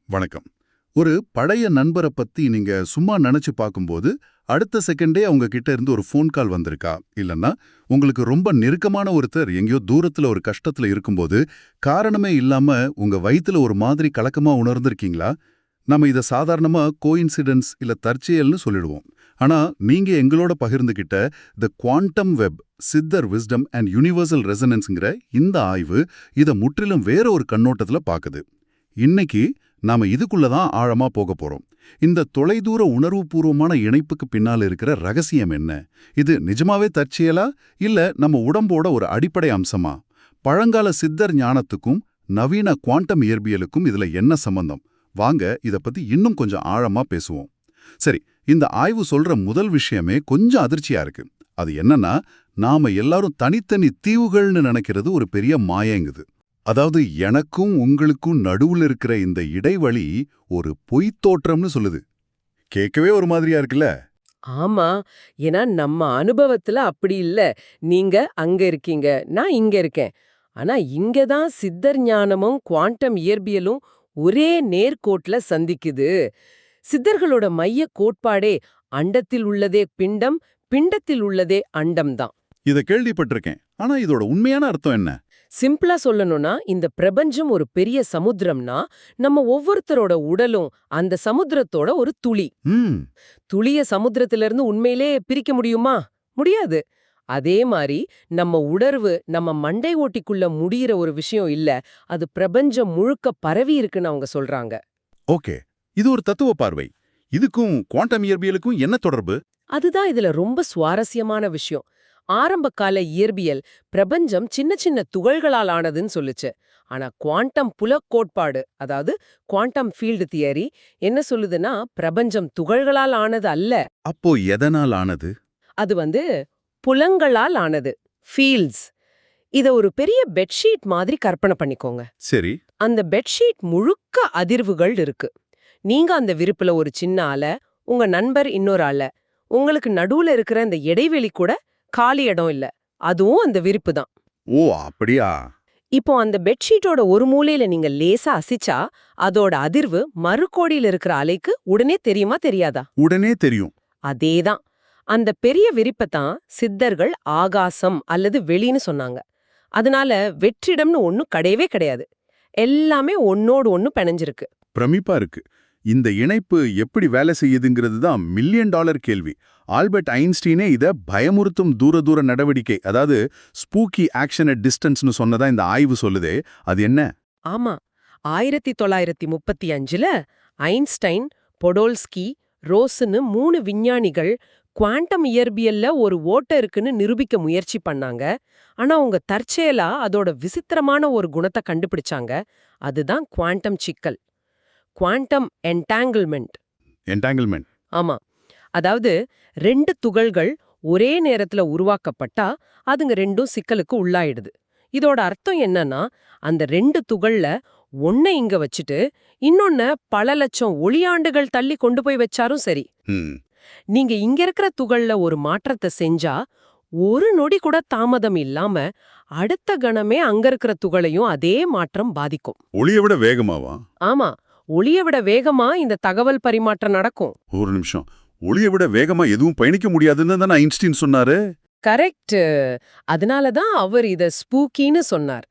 வணக்கம். ஒரு பழைய நண்பரை பத்தி நீங்க சும்மா நினைச்சு பார்க்கும்போது, அடுத்த செகண்டே அவங்க கிட்ட இருந்து ஒரு ஃபோன் கால் வந்திருக்கா? இல்லன்னா, உங்களுக்கு ரொம்ப நெருக்கமான ஒருத்தர் எங்கேயோ தூரத்துல ஒரு கஷ்டத்துல இருக்கும்போது, காரணமே இல்லாம உங்க வயித்துல ஒரு மாதிரி கலக்கமா உணர்ந்திருக்கீங்களா? நம்ம இத சாதாரணமா கோயின்சிடென்ஸ் இல்ல தற்செயல்னு சொல்லிடுவோம். ஆனா, நீங்க எங்களோட பகிர்ந்துகிட்ட தி குவாண்டம் வெப், சித்தர் விஸ்டம் அண்ட் யுனிவர்சல் ரெசனன்ஸ்ங்கிற இந்த ஆய்வு இத முற்றிலும் வேற ஒரு கண்ணோட்டத்துல பாக்குது. இன்னைக்கு நாம இதுக்குள்ள தான் ஆழமா போக போறோம். இந்த தொலைதூர உணர்வுபூர்வமான இணைப்புக்கு பின்னால இருக்கிற ரகசியம் என்ன? இது நிஜமாவே தற்செயலா இல்ல நம்ம உடம்போட ஒரு அடிப்படை அம்சமா? பழங்கால சித்தர் ஞானத்துக்கும் நவீன குவாண்டம் இயற்பியலுக்கும் இதுல என்ன சம்பந்தம்? வாங்க இத பத்தி இன்னும் கொஞ்சம் ஆழமா பேசுவோம். சரி, இந்த ஆய்வு சொல்ற முதல் விஷயமே கொஞ்சம் அதிர்ச்சியா இருக்கு. அது என்னன்னா, நாம எல்லாரும் தனித்தனி தீவுகள்னு நினைக்கிறது ஒரு பெரிய மாயங்குது. அதாவது எனக்கும் உங்களுக்கும் நடுவுல இருக்கிற இந்த இடைவெளி ஒரு பொய்த் தோற்றம்னு சொல்லுது. கேட்கவே ஒரு மாதிரியா இருக்குல்ல? ஆமா. ஏன்னா நம்ம அனுபவத்துல அப்படி இல்ல. நீங்க அங்க இருக்கீங்க, நான் இங்க இருக்கேன். ஆனா இங்க தான் சித்தர் ஞானமும் குவாண்டம் இயற்பியலும் ஒரே நேர்கோட்ல சந்திக்குது. சித்தர்களோட மைய கோட்பாடே அண்டத்தில் உள்ளதே பிண்டம், பிண்டத்தில் உள்ளதே அண்டம் தான். இத கேள்விப்பட்டிருக்கேன். ஆனா இதோட உண்மையான அர்த்தம் என்ன? சிம்பிளா சொல்லணும்னா, இந்த பிரபஞ்சம் ஒரு பெரிய சமுத்திரம்னா, நம்ம ஒவ்வொருத்தரோட உடலும் அந்த சமுத்திரத்தோட ஒரு துளி. ம். துளிய சமுத்திரத்திலிருந்து உண்மையிலே பிரிக்க முடியுமா? முடியாது. அதே மாரி நம்ம உணர்வு நம்ம மண்டை ஓட்டிக்குள்ள முடியிற ஒரு விஷயம் இல்ல. அது பிரபஞ்சம் முழுக்க பரவி இருக்குன்னு அவங்க சொல்றாங்க. ஓகே. இது ஒரு தத்துவ பார்வை. இதுக்கும் குவாண்டம் இயற்பியலுக்கும் என்ன தொடர்பு? அதுதான் இதுல ரொம்ப சுவாரஸ்யமான விஷயம். ஆரம்பகால இயற்பியல் பிரபஞ்சம் சின்ன சின்ன துகள்களால் ஆனதுன்னு சொல்லுச்சு. ஆனா குவாண்டம் புலக் கோட்பாடு, அதாவது குவாண்டம் ஃபீல்டு தியரி என்ன சொல்லுதுன்னா, பிரபஞ்சம் துகள்களால் ஆனது அல்ல. அப்போ எதனால் ஆனது? அது புலங்களால் ஆனது. ஃபீல்ட்ஸ். இத ஒரு பெரிய பெட்ஷீட் மாதிரி கற்பனை பண்ணிக்கோங்க. சரி. அந்த பெட்ஷீட் முழுக்க அதிர்வுகள் இருக்கு. நீங்க அந்த விரிப்புல ஒரு சின்ன அலை, உங்க நண்பர் இன்னொரு அலை. உங்களுக்கு நடுவுல இருக்கிற அந்த இடைவெளி கூட காலி இடம் இல்ல. அதுவும் அந்த விரிப்பு தான். ஓ, அப்படியா? இப்போ அந்த பெட்ஷீட்டோட ஒரு மூலையில நீங்க லேசா அசைச்சா, அதோட அதிர்வு மறுகோடியில இருக்கிற அலைக்கு உடனே தெரியுமா தெரியாதா? உடனே தெரியும். அதேதான். அந்த பெரிய விரிப்பத்தான் சித்தர்கள் ஆகாசம் அல்லது வெளின்னு சொன்னாங்க. அதனால வெற்றிடம்னு ஒண்ணும் கிடையவே கிடையாது. எல்லாமே ஒண்ணோடு ஒண்ணு பிணைஞ்சிருக்கு. பிரமிப்பா இருக்கு. இந்த இணைப்பு எப்படி வேலை செய்யுதுங்கிறது தான் மில்லியன் டாலர் கேள்வி. ஆல்பர்ட் ஐன்ஸ்டீனே இத பயமுறுத்தும் தூர தூர நடவடிக்கை, அதாவது ஸ்பூக்கி ஆக்ஷன் அட் டிஸ்டன்ஸ்னு சொன்னதா இந்த ஆய்வு சொல்லுதே. அது என்ன? ஆமா. 1935ல ஐன்ஸ்டைன், பொடோல்ஸ்கி, ரோஸ்னு 3 விஞ்ஞானிகள் குவாண்டம் இயற்பியல்ல ஒரு ஓட்டை இருக்குன்னு நிரூபிக்க முயற்சி பண்ணாங்க. ஆனா அவங்க தற்செயலா அதோட விசித்திரமான ஒரு குணத்தை கண்டுபிடிச்சாங்க. அதுதான் குவாண்டம் சிக்கல். Quantum entanglement. என்டாங்கிள்மெண்ட். ஆமா. அதாவது 2 துகள்கள் ஒரே நேரத்துல உருவாக்கப்பட்டா அதுங்க ரெண்டும் சிக்கலுக்கு உள்ளாயிடுது. இதோட அர்த்தம் என்னன்னா, அந்த 2 துகள்ல ஒன்னை இங்க வச்சுட்டு இன்னொன்ன பல லட்சம் ஒளியாண்டுகள் தள்ளி கொண்டு போய் வச்சாரும் சரி. ம். நீங்க இங்க இருக்கிற துகள்ல ஒரு மாற்றத்தை செஞ்சா ஒரு நொடி கூட தாமதம் இல்லாம அடுத்த கணமே அங்க இருக்கிற துகளையும் அதே மாற்றம் பாதிக்கும். ஒளியை விட வேகமாவா? ஆமா. ஒளிய விட வேகமா இந்த தகவல் பரிமாற்றம் நடக்கும். ஒரு நிமிஷம். ஒளியை விட வேகமா எதுவும் பயணிக்க முடியாதுன்னு தானே ஐன்ஸ்டீன் சொன்னாரு? கரெக்ட். அதனால தான் அவர் இத ஸ்பூக்கின்னு சொன்னார்.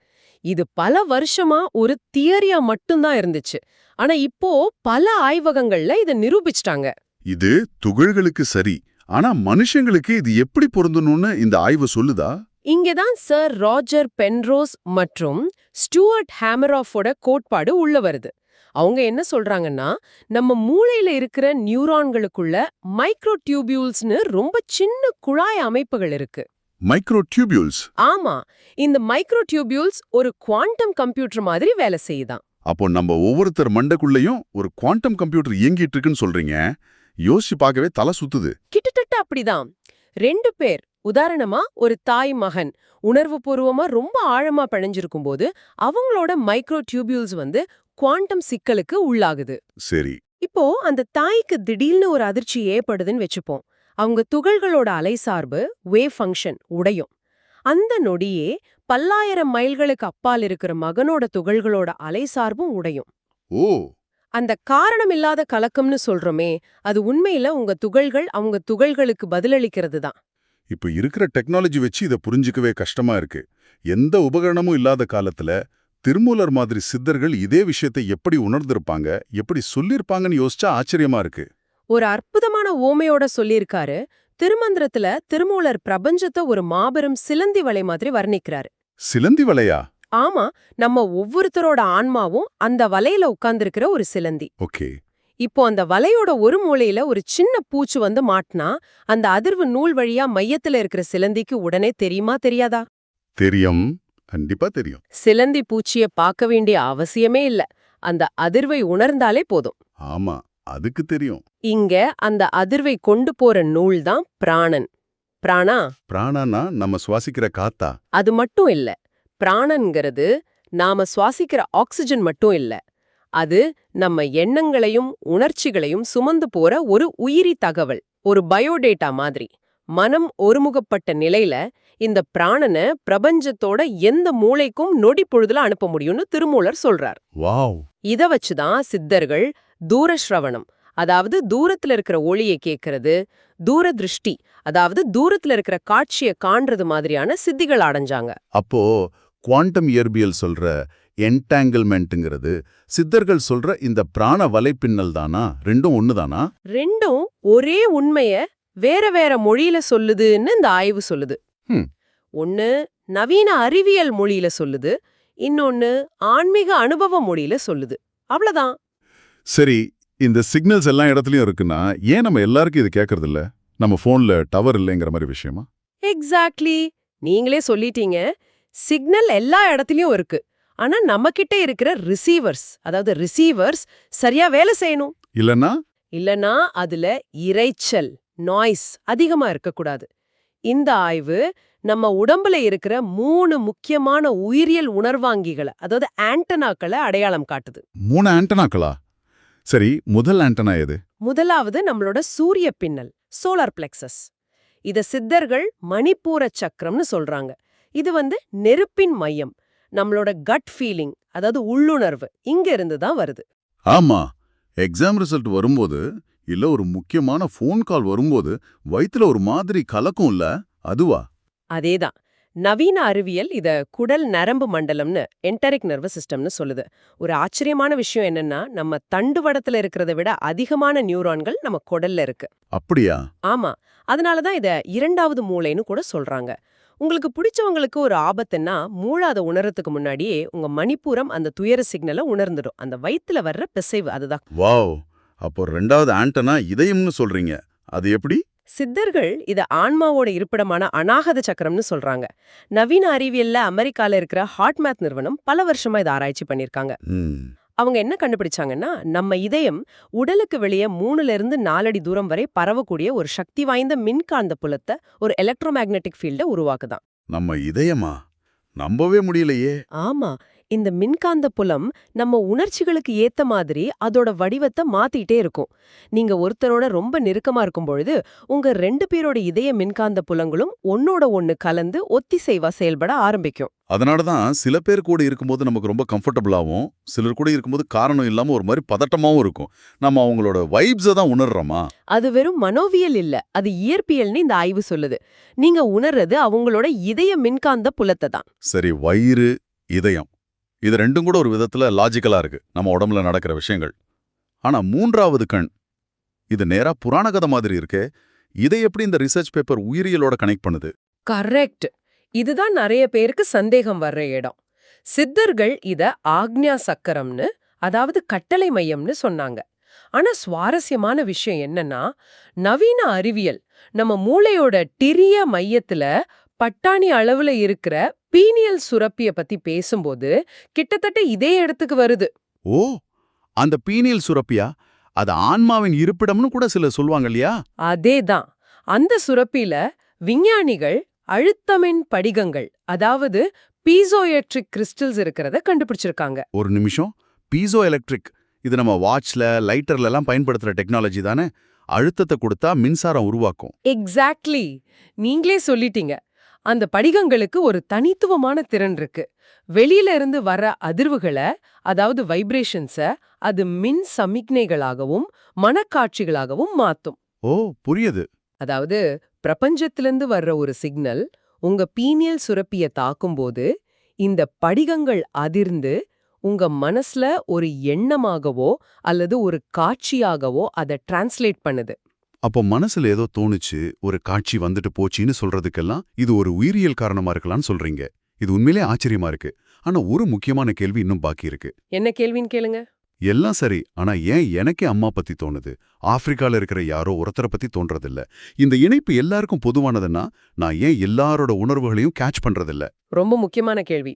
இது பல வருஷமா ஒரு தியரியா மட்டும்தான் இருந்துச்சு. ஆனா இப்போ பல ஆய்வகங்கள்ல இத நிரூபிச்சிட்டாங்க. இது துகள்களுக்கு சரி. ஆனா மனுஷங்களுக்கு இது எப்படி பொருந்தணும்னு இந்த ஆய்வு சொல்லுதா? இங்க தான் சர் ராஜர் பென்ரோஸ் மற்றும் ஸ்டூவர்ட் ஹேமராஃபோட கோட்பாடு உள்ள வருது. அவங்க என்ன சொல்றாங்கன்னா, நம்ம மூளையில இருக்கிற நியூரான்களுக்குள்ள மைக்ரோ டியூபியூல்ஸ்னு ரொம்ப சின்ன குழாய் அமைப்புகள் இருக்கு. Micro tubules. ஆமா. இந்த மைக்ரோ டியூபியூல்ஸ் ஒரு குவாண்டம் கம்ப்யூட்டர் மாதிரி வேலை செய்யுதாம். அப்போ நம்ம ஒவ்வொருத்தர் மண்டைக்குள்ளேயும் ஒரு குவாண்டம் கம்ப்யூட்டர் இயங்கிட்டு இருக்குன்னு சொல்றீங்க. யோசிச்சு பார்க்கவே தலை சுத்துது. கிட்டத்தட்ட அப்படிதான். 2 பேர், உதாரணமா ஒரு தாய் மகன் உணர்வுபூர்வமா ரொம்ப ஆழமா பிணைஞ்சிருக்கும் போது அவங்களோட மைக்ரோ டியூபியூல்ஸ் குவாண்டம் சிக்கலுக்கு உள்ளாகுது. சரி. இப்போ அந்த தாய்க்கு திடீர்னு ஒரு அதிர்ச்சி ஏற்படுதுன்னு வெச்சுப்போம். அவங்க துகள்களோட அலைசார்பு வேவ் ஃபங்க்ஷன் உடையும். அந்த நொடியே பல்லாயிரம் மைல்களுக்கு அப்பால் இருக்கிற மகனோட துகள்களோட அலைசார்பும் உடையும். ஓ. அந்த காரணமில்லாத கலக்கம்னு சொல்றோமே, அது உண்மையில உங்க துகள்கள் அவங்க துகள்களுக்கு பதிலளிக்கிறது தான். இப்ப இருக்கிற டெக்னாலஜி வச்சு இதை புரிஞ்சிக்கவே கஷ்டமா இருக்கு. எந்த உபகரணமும் இல்லாத காலத்துல திருமூலர் மாதிரி சித்தர்கள் இதே விஷயத்தை எப்படி உணர்ந்திருப்பாங்க, எப்படி சொல்லியிருப்பாங்கன்னு யோசிச்சா ஆச்சரியமா இருக்கு. ஒரு அற்புதமான ஓமையோட சொல்லியிருக்காரு. திருமந்திரத்துல திருமூலர் பிரபஞ்சத்தை ஒரு மாபெரும் சிலந்தி வலை மாதிரி வர்ணிக்கிறாரு. சிலந்தி வலையா? ஆமா, நம்ம ஒவ்வொருத்தரோட ஆன்மாவும் அந்த வலையில உட்கார்ந்திருக்கிற ஒரு சிலந்தி. ஓகே. இப்போ அந்த வலையோட ஒரு மூலையில ஒரு சின்ன பூச்சு வந்து மாட்டினா, அந்த அதிர்வு நூல் வழியா மையத்துல இருக்கிற சிலந்திக்கு உடனே தெரியுமா தெரியாதா? தெரியும், கண்டிப்பா தெரியும். சிலந்தி பூச்சிய பார்க்க வேண்டிய அவசியமே இல்ல. அந்த அதிர்வை உணர்ந்தாலே போதும். ஆமா, அதுக்கு தெரியும். இங்க அந்த அதிர்வை கொண்டு போற நூல் தான் பிராணன். பிராணா? பிராணனா நம்ம சுவாசிக்கிற காத்தா? அது மட்டும் இல்ல. பிராணன்கிறது நாம சுவாசிக்கிற ஆக்சிஜன் மட்டும் இல்ல. அது நம்ம எண்ணங்களையும் உணர்ச்சிகளையும் சுமந்து போற ஒரு உயிரி தகவல், ஒரு பயோடேட்டா மாதிரி. மனம் ஒருமுகப்பட்ட நிலையில இந்த பிராணனை பிரபஞ்சத்தோட எந்த மூளைக்கும் நொடி பொழுதுல அனுப்ப முடியும்னு திருமூலர் சொல்றார். வாவ்! இத வச்சுதான் சித்தர்கள் தூரஸ்ரவணம், அதாவது தூரத்துல இருக்கிற ஒளியை கேட்கறது, தூரதிருஷ்டி, அதாவது தூரத்துல இருக்கிற காட்சியை காண்றது மாதிரியான சித்திகள் அடைஞ்சாங்க. அப்போ குவாண்டம் இயற்பியல் சொல்ற என்டாங்கிள்மெண்ட்ங்கிறது சித்தர்கள் சொல்ற இந்த பிராண வலைப்பின்னல் தானா? ரெண்டும் ஒண்ணுதானா? ரெண்டும் ஒரே உண்மைய வேற வேற மொழியில சொல்லுதுன்னு இந்த ஆய்வு சொல்லுது. ஹம். ஒன்னு நவீன அறிவியல் மொழியில சொல்லுது, இன்னொன்னு ஆன்மீக அனுபவ மொழியில சொல்லுது. அவ்வளவுதான். சரி, இந்த சிக்னல்ஸ் எல்லா இடத்துலயும் இருக்குன்னா ஏன் நம்ம எல்லாருக்கும் இது கேட்கறது இல்ல? நம்ம போன்ல டவர் இல்லைங்கிற மாதிரி விஷயமா? எக்ஸாக்ட்லி. நீங்களே சொல்லிட்டீங்க. சிக்னல் எல்லா இடத்துலயும் இருக்கு. ஆனா நம்ம கிட்ட இருக்கிற ரிசீவர்ஸ் சரியா வேலை செய்யணும். இல்லனா அதுல இரைச்சல், நாய்ஸ் அதிகமா இருக்கக்கூடாது. இந்த ஆய்வு நம்ம உடம்புல இருக்கிற 3 முக்கியமான உயிரியல் உணர்வாங்கிகளை, அதாவது ஆண்டனாக்களை அடையாளம் காட்டுது. 3 ஆண்டனாக்களா? சரி, முதல் ஆண்டனா எது? முதலாவது நம்மளோட சூரிய பின்னல், சோலார் பிளெக்சஸ். இத சித்தர்கள் மணிப்பூர சக்கரம்னு சொல்றாங்க. இது நெருப்பின் மையம், நம்மளோட கட் ஃபீலிங், அதாவது உள்ளுணர்வு இங்க இருந்து தான் வருது. ஆமா, எக்ஸாம் ரிசல்ட் வரும்போது இல்ல ஒரு முக்கியமான ஃபோன் கால் வரும்போது வயித்துல ஒரு மாதிரி கலக்கும் இல்ல, அதுவா? அதேதான். நவீன அறிவியல் இத குடல் நரம்பு மண்டலம்னு, என்டரிக் நர்வஸ் சிஸ்டம்னு சொல்லுது. ஒரு ஆச்சரியமான விஷயம் என்னன்னா, நம்ம தண்டுவடத்துல இருக்கிறத விட அதிகமான நியூரான்கள் நம்ம குடல்ல இருக்கு. அப்படியா? ஆமா. அதனாலதான் இத 2வது மூளைன்னு கூட சொல்றாங்க. உங்களுக்கு பிடிச்சவங்களுக்கு ஒரு ஆபத்துன்னா, மூளாத உணரத்துக்கு முன்னாடியே உங்க மணிப்பூரம் அந்த துயர சிக்னலை உணர்ந்துடும். அந்த வயித்துல வர்ற பிசைவு அதுதான். வாவ்! அப்போ 2வது ஆண்டனா இதயம்னு சொல்றீங்க. அது எப்படி? சித்தர்கள் இத ஆன்மாவோட இருப்பிடமான அநாகத சக்கரம்னு சொல்றாங்க. நவீன அறிவியல்ல அமெரிக்கால இருக்கிற ஹார்ட்மேத் நிறுவனம் பல வருஷமா இத ஆராய்ச்சி பண்ணிருக்காங்க. அவங்க என்ன கண்டுபிடிச்சாங்கன்னா, நம்ம இதயம் உடலுக்கு வெளியே 3ல இருந்து 4 அடி தூரம் வரை பரவக்கூடிய ஒரு சக்தி வாய்ந்த மின்காந்த புலத்தை, ஒரு எலக்ட்ரோமேக்னெட்டிக் ஃபீல்ட உருவாக்குதான். நம்ம இதயமா? நம்பவே முடியலையே. ஆமா, இந்த மின்காந்த புலம் நம்ம உணர்ச்சிகளுக்கு ஏத்த மாதிரி அதோட வடிவத்தை மாத்திட்டே இருக்கும். நீங்க ஒருத்தரோட ரொம்ப நெருக்கமா இருக்கும் பொழுது உங்க 2 பேரோட இதய மின்காந்த புலங்களும் ஒன்னோட ஒன்னு கலந்து ஒத்திசைவா செயல்பட ஆரம்பிக்கும். அதனாலதான் சில பேர் கூட இருக்கும்போது நமக்கு ரொம்ப கம்ஃபர்டபுளாவும், சிலர் கூட இருக்கும்போது காரணம் இல்லாம ஒரு மாதிரி பதட்டமாவும் இருக்கும். நம்ம அவங்களோட வைப்ஸை தான் உணர்றோமா? அது வெறும் மனோவியல் இல்ல, அது இயற்பியல்னு இந்த ஆய்வு சொல்லுது. நீங்க உணர்றது அவங்களோட இதய மின்காந்த புலத்தை தான். சரி, வயிறு, இதயம், இது ரெண்டும் கூட ஒரு விதத்துல லாஜிக்கலா இருக்கு, நம்ம உடம்புல நடக்கிற விஷயங்கள். ஆனா 3வது கண், இது நேரா புராண கதை மாதிரி இருக்கே. இதை எப்படி இந்த ரிசர்ச் பேப்பர் உயிரியலோட கனெக்ட் பண்ணுது? கரெக்ட். இதுதான் நிறைய பேருக்கு சந்தேகம் வர்ற இடம். சித்தர்கள் இத ஆக்ஞா சக்கரம்னு, அதாவது கட்டளை மையம்னு சொன்னாங்க. ஆனா சுவாரஸ்யமான விஷயம் என்னன்னா, நவீன அறிவியல் நம்ம மூளையோட டிரிய மையத்துல பட்டாணி அளவுல இருக்கிற பீனியல் சுரப்பிய பத்தி பேசும்போது கிட்டத்தட்ட இதே இடத்துக்கு வருது. ஓ, அந்த பீனியல் சுரப்பியா? அது ஆன்மாவின் இருப்பிடம்னு கூட சிலர் சொல்வாங்க இல்லையா? அதேதான். அந்த சுரப்பில விஞ்ஞானிகள் அழுத்தமின் படிகங்கள், அதாவது பீசோஎலக்ட்ரிக் கிறிஸ்டல்ஸ் இருக்கிறத கண்டுபிடிச்சிருக்காங்க. ஒரு நிமிஷம், பீசோ எலக்ட்ரிக், இது நம்ம வாட்ச்ல லைட்டர்ல எல்லாம் பயன்படுத்துற டெக்னாலஜி தானே? அழுத்தத்தை கொடுத்தா மின்சாரம் உருவாக்கும். எக்ஸாக்ட்லி. நீங்களே சொல்லிட்டீங்க. அந்த படிகங்களுக்கு ஒரு தனித்துவமான திறன் இருக்கு. வெளியில இருந்து வர அதிர்வுகளை, அதாவது வைப்ரேஷன்ஸ, அது மின் சமிக்ஞைகளாகவும் மனக்காட்சிகளாகவும் மாத்தும். ஓ, புரியுது. அதாவது பிரபஞ்சத்திலிருந்து வர்ற ஒரு சிக்னல் உங்க பீனியல் சுரப்பிய தாக்கும்போது இந்த படிகங்கள் அதிர்ந்து உங்க மனசுல ஒரு எண்ணமாகவோ அல்லது ஒரு காட்சியாகவோ அதை டிரான்ஸ்லேட் பண்ணுது. அப்போ மனசுல ஏதோ தோணுச்சு, ஒரு காட்சி வந்துட்டு போச்சின்னு சொல்றதுக்கெல்லாம் இது ஒரு உயிரியல் காரணமா இருக்கலாம்னு சொல்றீங்க. இது உண்மையிலே ஆச்சரியமா இருக்கு. ஆனா ஒரு முக்கியமான கேள்வி இன்னும் பாக்கி இருக்கு. என்ன கேள்வின்னு கேளுங்க. எல்லாம் சரி, ஆனா ஏன் எனக்கே அம்மா பத்தி தோணுது? ஆப்பிரிக்கால இருக்கிற யாரோ ஒருத்தரை பத்தி தோன்றதில்ல. இந்த இணைப்பு எல்லாருக்கும் பொதுவானதுன்னா நான் ஏன் எல்லாரோட உணர்வுகளையும் கேட்ச் பண்றதில்ல? ரொம்ப முக்கியமான கேள்வி.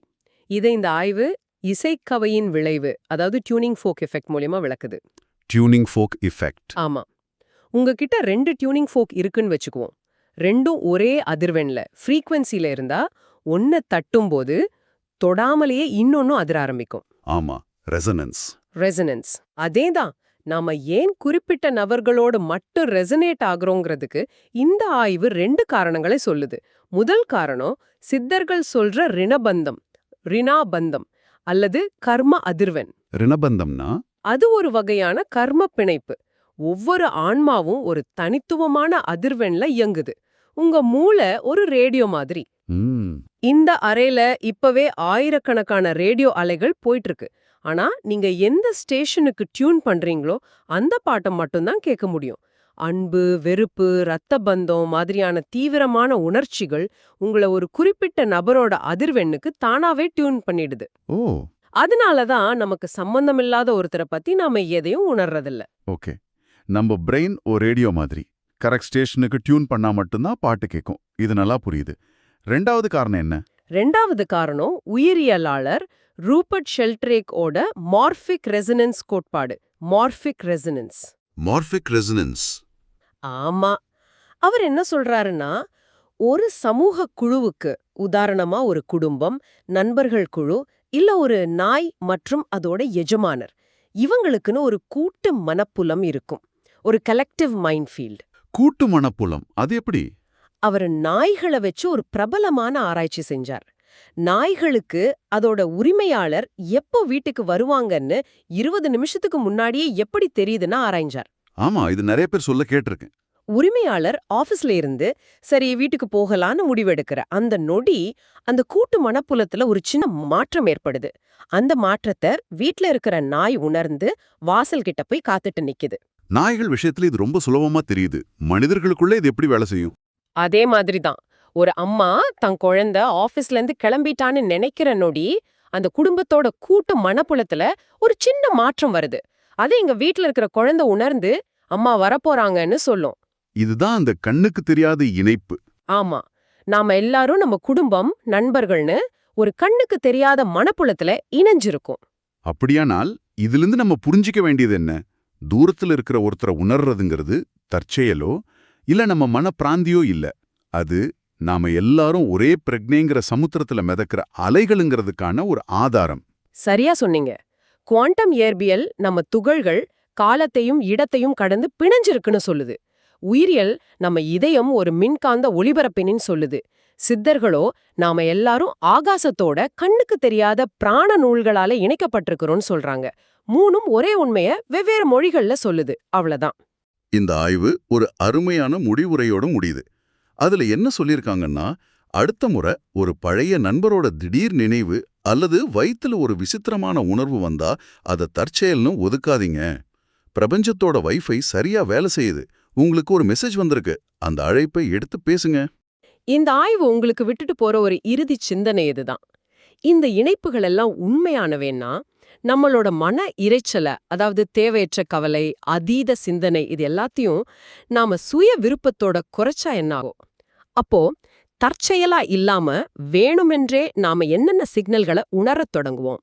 இதை இந்த ஆய்வு இசைக்கவையின் விளைவு, அதாவது டியூனிங் ஃபோக் எஃபெக்ட் மூலியமா விளக்குது. Tuning folk effect. ஆமா. உங்ககிட்ட 2 டியூனிங் ஃபோக் இருக்குன்னு வச்சுக்குவோம். ரெண்டும் ஒரே அதிர்வெண்ல, ஃப்ரீக்வன்சில இருந்தா ஒன்ன தட்டும்போது தொடாமலேயே இன்னொன்னும் அதிர ஆரம்பிக்கும். ஆமா, ரெசனன்ஸ். ரெசனன்ஸ். அதேதான். நாம ஏன் குறிப்பிட்ட நபர்களோடு மட்டும் ரெசனேட் ஆகுறோங்கிறதுக்கு இந்த ஆய்வு 2 காரணங்களை சொல்லுது. முதல் காரணம் சித்தர்கள் சொல்ற ரிணாபந்தம் அல்லது கர்ம அதிர்வெண். ரிணபந்தம்னா? அது ஒரு வகையான கர்ம பிணைப்பு. ஒவ்வொரு ஆன்மாவும் ஒரு தனித்துவமான அதிர்வெண்ல இயங்குது. உங்க மூளை ஒரு ரேடியோ மாதிரி. இந்த அறையில இப்பவே ஆயிரக்கணக்கான ரேடியோ அலைகள் போயிட்டு இருக்கு. ஆனா நீங்க எந்த ஸ்டேஷனுக்கு டியூன் பண்றீங்களோ அந்த பாட்டை மட்டும்தான் கேட்க முடியும். அன்பு, வெறுப்பு, ரத்த பந்தம் மாதிரியான தீவிரமான உணர்ச்சிகள் உங்களை ஒரு குறிப்பிட்ட நபரோட அதிர்வெண்ணுக்கு தானாவே டியூன் பண்ணிடுது. ஓ, அதனாலதான் நமக்கு சம்பந்தமில்லாத ஒருத்தரை பத்தி நாம எதையும் உணர்றதில்ல. ஓகே. நம்ம பிரெயின் ஒரு ரேடியோ மாதிரி. கரெக்ட் ஸ்டேஷனுக்கு டியூன் பண்ணா மட்டும்தான் பாட்டு கேட்கும். இது நல்லா புரியுது. ரெண்டாவது காரணம் என்ன? ரெண்டாவது காரணம் உயிரியலாளர் ரூபர்ட் ஷெல்ட்ரேக் ஓட மார்பிக் ரெசனன்ஸ் கோட்பாடு. Morphic resonance. ஆமா. அவர் என்ன சொல்றாருன்னா, ஒரு சமூக குழுவுக்கு, உதாரணமா ஒரு குடும்பம், நண்பர்கள் குழு, இல்ல ஒரு நாய் மற்றும் அதோட எஜமானர், இவங்களுக்குன்னு ஒரு கூட்டு மனப்புலம் இருக்கும். ஒரு கலெக்டிவ் மைண்ட் ஃபீல்ட். கூட்டு மனப்புலம், அது எப்படி? அவர் நாய்களை வச்சு ஒரு பிரபலமான ஆராய்ச்சி செஞ்சார். நாய்களுக்கு அதோட உரிமையாளர் எப்போ வீட்டுக்கு வருவாங்கன்னு 20 நிமிஷத்துக்கு முன்னாடியே எப்படி தெரியுதுன்னு ஆராய்ஞ்சார். ஆமா, இது நிறைய பேர் சொல்ல கேட்டிருக்கேன். உரிமையாளர் ஆபீஸ்ல இருந்து சரி வீட்டுக்கு போகலான்னு முடிவெடுக்கிற அந்த நொடி அந்த கூட்டு மனப்புலத்துல ஒரு சின்ன மாற்றம் ஏற்படுது. அந்த மாற்றத்தை வீட்ல இருக்கிற நாய் உணர்ந்து வாசல் கிட்ட போய் காத்துட்டு நிக்குது. நாய்கள் விஷயத்துல இது ரொம்ப சுலபமா தெரியுது. மனிதர்களுக்குள்ள இது எப்படி வேலை செய்யும்? அதே மாதிரிதான் ஒரு அம்மா தன் குழந்தை ஆபீஸ்ல இருந்து கிளம்பிட்டான்னு நினைக்கிற நொடி அந்த குடும்பத்தோட கூட்டு மனப்புலத்துல ஒரு சின்ன மாற்றம் வருது. அது எங்க வீட்ல இருக்கிற குழந்தை உணர்ந்து அம்மா வரப்போறாங்கன்னு சொல்லும். இதுதான் அந்த கண்ணுக்கு தெரியாத இணைப்பு. ஆமா, நாம எல்லாரும் நம்ம குடும்பம், நண்பர்கள்னு ஒரு கண்ணுக்கு தெரியாத மனப்புலத்துல இணைஞ்சிருக்கும். அப்படியானால் இதிலிருந்து நம்ம புரிஞ்சிக்க வேண்டியது என்ன? தூரத்துல இருக்கிற ஒருத்தரை உணர்றதுங்கிறது தற்செயலோ இல்ல நம்ம மனப்பிராந்தியோ இல்ல. அது நாம எல்லாரும் ஒரே பிரக்ஞைங்கிற சமுத்திரத்துல மிதக்கிற அலைகளுங்கிறதுக்கான ஒரு ஆதாரம். சரியா சொன்னீங்க. குவாண்டம் இயற்பியல் நம்ம துகள்கள் காலத்தையும் இடத்தையும் கடந்து பிணைஞ்சிருக்குன்னு சொல்லுது. உயிரியல் நம்ம இதயம் ஒரு மின்காந்த ஒளிபரப்பினின்னு சொல்லுது. சித்தர்களோ நாம எல்லாரும் ஆகாசத்தோட கண்ணுக்கு தெரியாத பிராண நூல்களால இணைக்கப்பட்டிருக்கிறோம்னு சொல்றாங்க. மூணும் ஒரே உண்மைய வெவ்வேறு மொழிகள்ல சொல்லுது. அவ்வளவுதான். இந்த ஆய்வு ஒரு அருமையான முடிவுரையோட முடியுது. அதுல என்ன சொல்லியிருக்காங்கன்னா, அடுத்த முறை ஒரு பழைய நண்பரோட திடீர் நினைவு அல்லது வயித்துல ஒரு விசித்திரமான உணர்வு வந்தா அதை தற்செயல்னு ஒதுக்காதீங்க. பிரபஞ்சத்தோட வைஃபை சரியா வேலை செய்யுது. உங்களுக்கு ஒரு மெசேஜ் வந்திருக்கு, அந்த அழைப்பை எடுத்து பேசுங்க. இந்த ஆய்வு உங்களுக்கு விட்டுட்டு போற ஒரு இறுதி சிந்தனை இதுதான். இந்த இணைப்புகள் எல்லாம் உண்மையானவேன்னா நம்மளோட மன இரைச்சல, அதாவது தேவையற்ற கவலை, அதீத சிந்தனை, இது எல்லாத்தையும் நாம சுய விருப்பத்தோட குறைச்சா என்னாகும்? அப்போ தற்செயலா இல்லாம வேணுமென்றே நாம என்னென்ன சிக்னல்களை உணரத் தொடங்குவோம்.